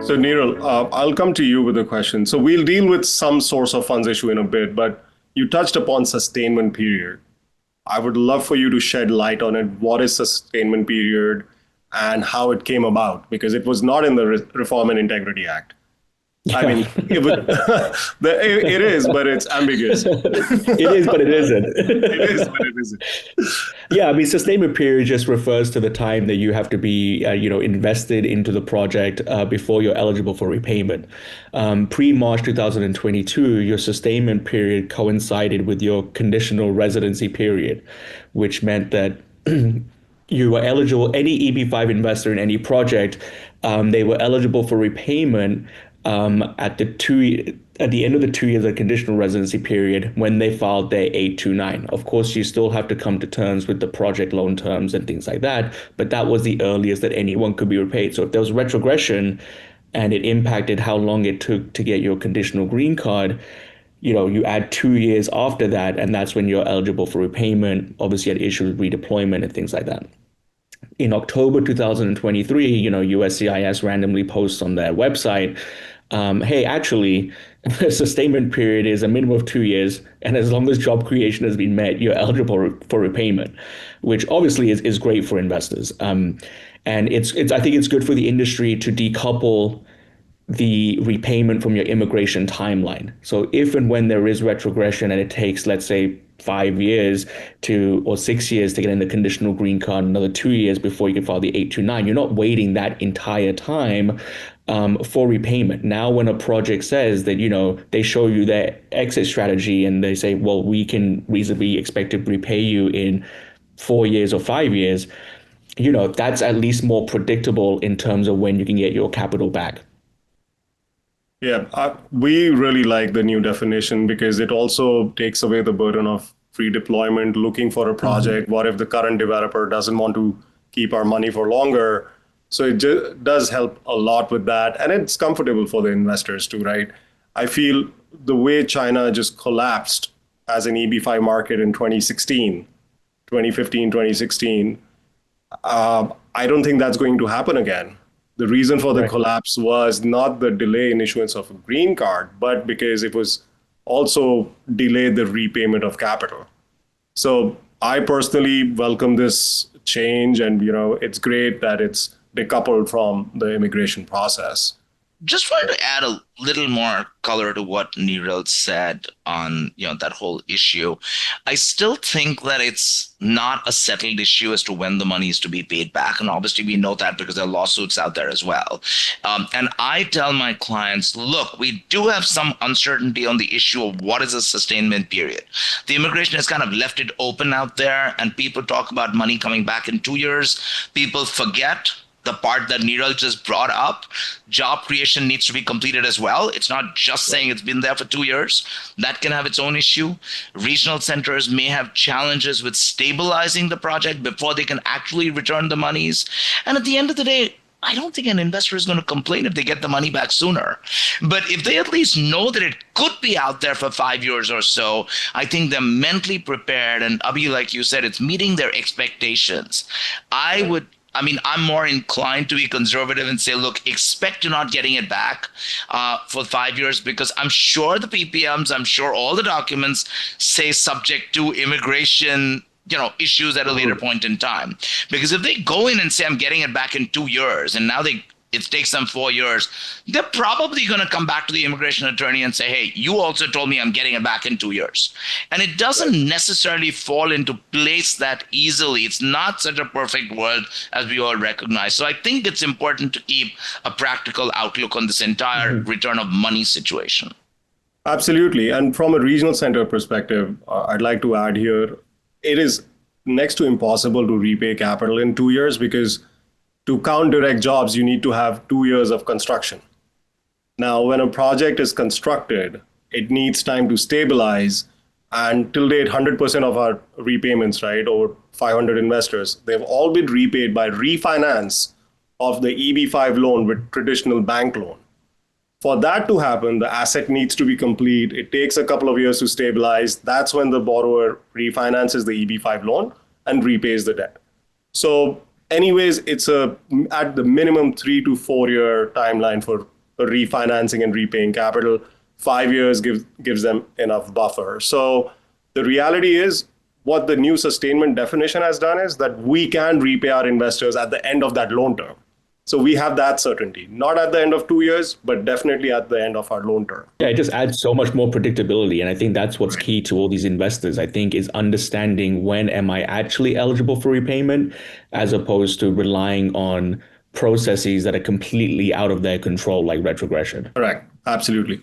So, Neeral, I'll come to you with a question. So, we'll deal with some source of funds issue in a bit, but you touched upon sustainment period. I would love for you to shed light on it. What is sustainment period and how it came about? Because it was not in the Reform and Integrity Act. I Yeah. mean, it would, it is, but it's ambiguous. It is, but it It is, isn't. but it isn't. Yeah, I mean, sustainment period just refers to the time that you have to be, invested into the project before you're eligible for repayment. Pre-March 2022, your sustainment period coincided with your conditional residency period, which meant that you were eligible, any EB-5 investor in any project, they were eligible for repayment at the end of the 2 years of conditional residency period when they filed their 829. Of course, you still have to come to terms with the project loan terms and things like that, but that was the earliest that anyone could be repaid. So if there was retrogression and it impacted how long it took to get your conditional green card, you add 2 years after that, and that's when you're eligible for repayment. Obviously, at issue with redeployment and things like that. In October 2023, USCIS randomly posts on their website, hey, actually, sustainment period is a minimum of 2 years, and as long as job creation has been met, you're eligible for repayment, which obviously is great for investors. And it's I think it's good for the industry to decouple the repayment from your immigration timeline. So if and when there is retrogression and it takes, let's say, 5 years or 6 years to get in the conditional green card, another 2 years before you can file the 829, you're not waiting that entire time for repayment. Now, when a project says that, they show you their exit strategy and they say, well, we can reasonably expect to repay you in 4 years or 5 years, that's at least more predictable in terms of when you can get your capital back. Yeah, we really like the new definition because it also takes away the burden of free deployment, looking for a project. What if the current developer doesn't want to keep our money for longer? So it does help a lot with that. And it's comfortable for the investors too, right? I feel the way China just collapsed as an EB-5 market in 2016, 2015, 2016, I don't think that's going to happen again. The reason for the Right. collapse was not the delay in issuance of a green card, but because it was also delayed the repayment of capital. So I personally welcome this change, and it's great that it's decoupled from the immigration process. Just wanted to add a little more color to what Niraj said on that whole issue. I still think that it's not a settled issue as to when the money is to be paid back, and obviously we know that because there are lawsuits out there as well. And I tell my clients, look, we do have some uncertainty on the issue of what is a sustainment period. The immigration has kind of left it open out there, and people talk about money coming back in 2 years. People forget the part that Neeraj just brought up. Job creation needs to be completed as well. It's not just saying it's been there for 2 years. That can have its own issue. Regional centers may have challenges with stabilizing the project before they can actually return the monies. And at the end of the day, I don't think an investor is going to complain if they get the money back sooner. But if they at least know that it could be out there for 5 years or so, I think they're mentally prepared. And Abhi, like you said, it's meeting their expectations. I'm more inclined to be conservative and say, look, expect to not getting it back for 5 years, because I'm sure the PPMs, I'm sure all the documents say subject to immigration issues at a later point in time. Because if they go in and say, I'm getting it back in 2 years, and now it takes them 4 years, they're probably going to come back to the immigration attorney and say, hey, you also told me I'm getting it back in 2 years. And it doesn't necessarily fall into place that easily. It's not such a perfect world as we all recognize. So I think it's important to keep a practical outlook on this entire return of money situation. Absolutely. And from a regional center perspective, I'd like to add here, it is next to impossible to repay capital in 2 years because to count direct jobs, you need to have 2 years of construction. Now, when a project is constructed, it needs time to stabilize. And till date, 100% of our repayments, right, over 500 investors, they've all been repaid by refinance of the EB-5 loan with traditional bank loan. For that to happen, the asset needs to be complete. It takes a couple of years to stabilize. That's when the borrower refinances the EB-5 loan and repays the debt. So anyways, it's at the minimum 3 to 4 year timeline for refinancing and repaying capital. 5 years gives them enough buffer. So the reality is, what the new sustainment definition has done is that we can repay our investors at the end of that loan term. So we have that certainty, not at the end of 2 years, but definitely at the end of our loan term. Yeah, it just adds so much more predictability. And I think that's what's key to all these investors, I think, is understanding when am I actually eligible for repayment, as opposed to relying on processes that are completely out of their control, like retrogression. Correct. Absolutely.